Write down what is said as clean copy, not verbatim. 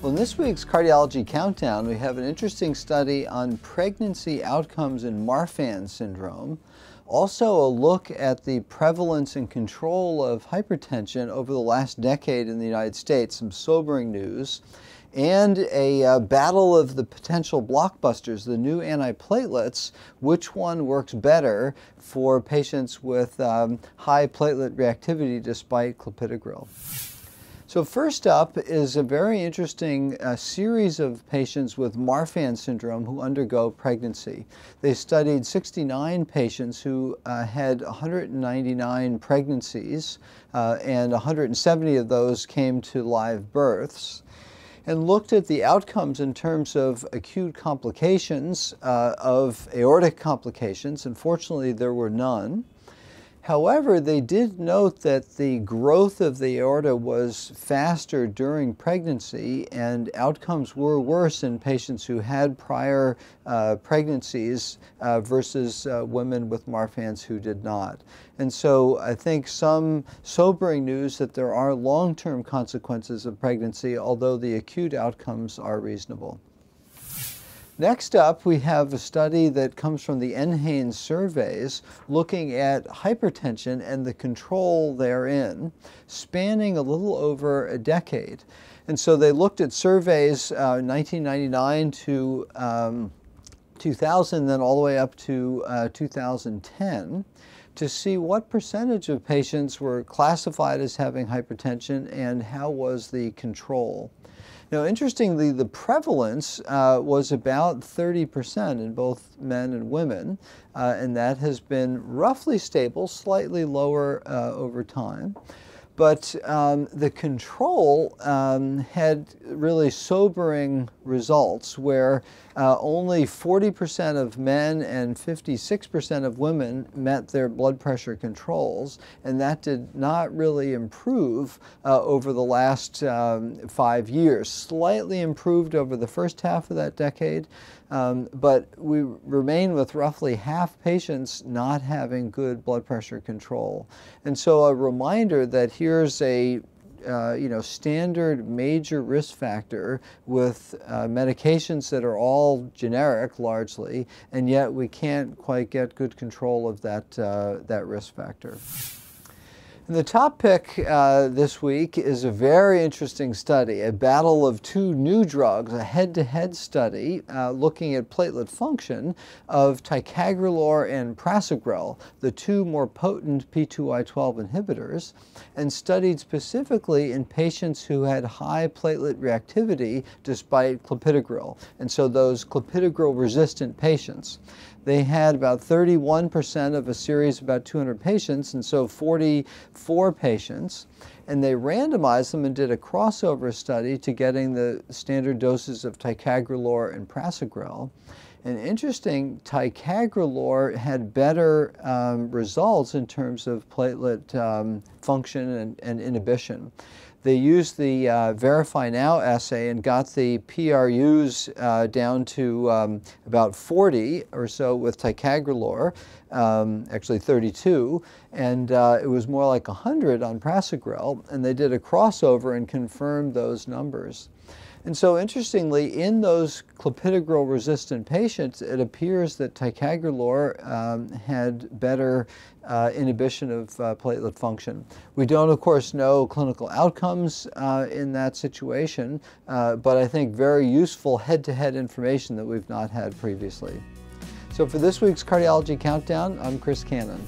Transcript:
Well, in this week's Cardiology Countdown, we have an interesting study on pregnancy outcomes in Marfan syndrome. Also, a look at the prevalence and control of hypertension over the last decade in the United States, some sobering news, and a battle of the potential blockbusters, the new antiplatelets. Which one works better for patients with high platelet reactivity despite clopidogrel? So first up is a very interesting series of patients with Marfan syndrome who undergo pregnancy. They studied 69 patients who had 199 pregnancies, and 170 of those came to live births, and looked at the outcomes in terms of acute complications, of aortic complications. Unfortunately, there were none. However, they did note that the growth of the aorta was faster during pregnancy, and outcomes were worse in patients who had prior pregnancies versus women with Marfan's who did not. And so I think some sobering news that there are long-term consequences of pregnancy, although the acute outcomes are reasonable. Next up, we have a study that comes from the NHANES surveys looking at hypertension and the control therein, spanning a little over a decade. And so they looked at surveys 1999 to 2000, then all the way up to 2010, to see what percentage of patients were classified as having hypertension and how was the control. Now, interestingly, the prevalence was about 30% in both men and women, and that has been roughly stable, slightly lower over time. But the control had really sobering results, where only 40% of men and 56% of women met their blood pressure controls, and that did not really improve over the last 5 years. Slightly improved over the first half of that decade, but we remain with roughly half patients not having good blood pressure control. And so a reminder that here's a standard major risk factor with medications that are all generic largely, and yet we can't quite get good control of that risk factor. And the top pick this week is a very interesting study, a battle of two new drugs, a head-to-head study looking at platelet function of ticagrelor and prasugrel, the two more potent P2Y12 inhibitors, and studied specifically in patients who had high platelet reactivity despite clopidogrel, and so those clopidogrel-resistant patients. They had about 31% of a series of about 200 patients, and so 44 patients. And they randomized them and did a crossover study to getting the standard doses of ticagrelor and prasugrel. And interesting, ticagrelor had better results in terms of platelet function and inhibition. They used the Verify Now assay and got the PRUs down to about 40 or so with ticagrelor, actually 32, and it was more like 100 on prasugrel, and they did a crossover and confirmed those numbers. And so interestingly, in those clopidogrel-resistant patients, it appears that ticagrelor had better inhibition of platelet function. We don't, of course, know clinical outcomes in that situation, but I think very useful head-to-head information that we've not had previously. So for this week's Cardiology Countdown, I'm Chris Cannon.